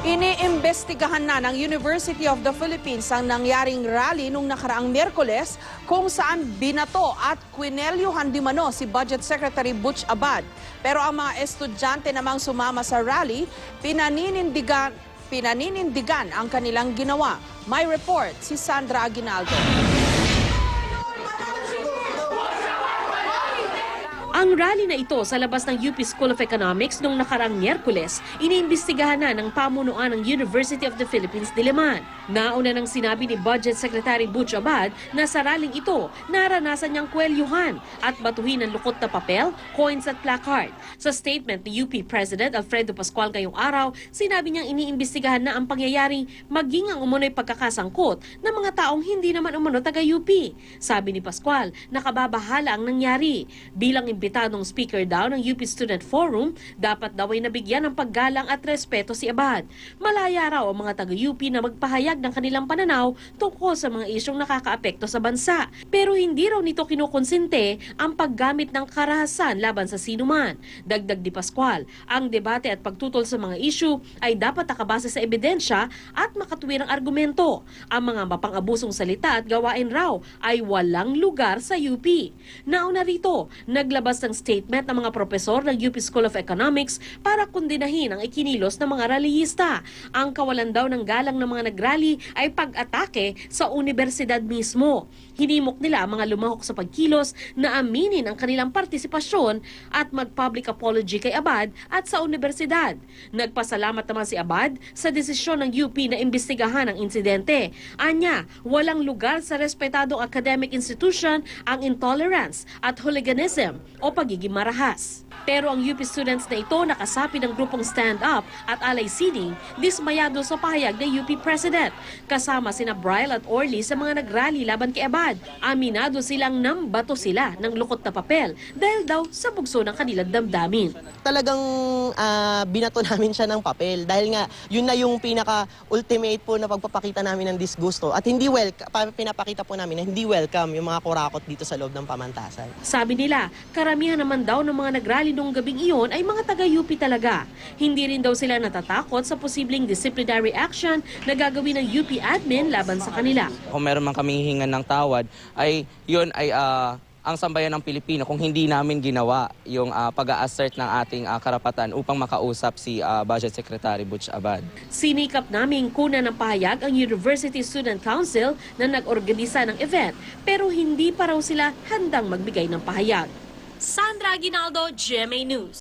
Iniimbestigahan na ng University of the Philippines ang nangyaring rally nung nakaraang Miyerkules kung saan binato at kwinelyuhan di mano si Budget Secretary Butch Abad. Pero ang mga estudyante namang sumama sa rally, pinaninindigan ang kanilang ginawa. May report si Sandra Aguinaldo. Ang rally na ito sa labas ng UP School of Economics noong nakarang Miyerkules, iniimbestigahan na ng pamunuan ng University of the Philippines Diliman. Nauna nang sinabi ni Budget Secretary Butch Abad na sa rallying ito, naranasan niyang kwelyuhan at batuhin ng lukot na papel, coins at placard. Sa statement ni UP President Alfredo Pascual ngayong araw, sinabi niyang iniimbestigahan na ang pangyayaring maging ang umunoy pagkakasangkot ng mga taong hindi naman umuno taga-UP. Sabi ni Pascual, nakababahala ang nangyari. Bilang imbitadong speaker daw ng UP Student Forum, dapat daw ay nabigyan ng paggalang at respeto si Abad. Malaya raw ang mga taga-UP na magpahayag ng kanilang pananaw tungkol sa mga isyong nakakaapekto sa bansa. Pero hindi raw nito kinukonsinte ang paggamit ng karahasan laban sa sinuman. Dagdag ni Pascual, ang debate at pagtutol sa mga isyu ay dapat nakabase sa ebidensya at makatuwirang argumento. Ang mga mapang-abusong salita at gawain raw ay walang lugar sa UP. Nauna rito, naglabas ng statement ng mga propesor ng UP School of Economics para kundinahin ang ikinilos ng mga rallyista. Ang kawalan daw ng galang ng mga nagrally ay pag-atake sa universidad mismo. Hinimok nila ang mga lumahok sa pagkilos na aminin ang kanilang partisipasyon at mag-public apology kay Abad at sa universidad. Nagpasalamat naman si Abad sa desisyon ng UP na imbestigahan ang insidente. Anya, walang lugar sa respetadong academic institution ang intolerance at hooliganism o pagiging marahas. Pero ang UP students na ito nakasapi ng grupong Stand Up at Alay Sining, dismayado sa pahayag ng UP President. Kasama sina Bryle at Orly sa mga nagrally laban kay Abad. Aminado silang nambato sila ng lukot na papel dahil daw sa bugso ng kanilang damdamin. Talagang binato namin siya ng papel dahil nga yun na yung pinaka-ultimate po na pagpapakita namin ng disgusto at hindi pinapakita po namin na hindi welcome yung mga kurakot dito sa loob ng pamantasan. Sabi nila, karamihan naman daw ng mga nagrally noong gabing iyon ay mga taga-UP talaga. Hindi rin daw sila natatakot sa posibleng disciplinary action na gagawin ng UP admin laban sa kanila. Kung meron man kaming hingan ng tawad, ay yun ay ang sambayan ng Pilipino kung hindi namin ginawa yung pag-a-assert ng ating karapatan upang makausap si Budget Secretary Butch Abad. Sinikap namin kunan ng pahayag ang University Student Council na nag-organisa ng event pero hindi pa raw sila handang magbigay ng pahayag. Sandra Aguinaldo, GMA News.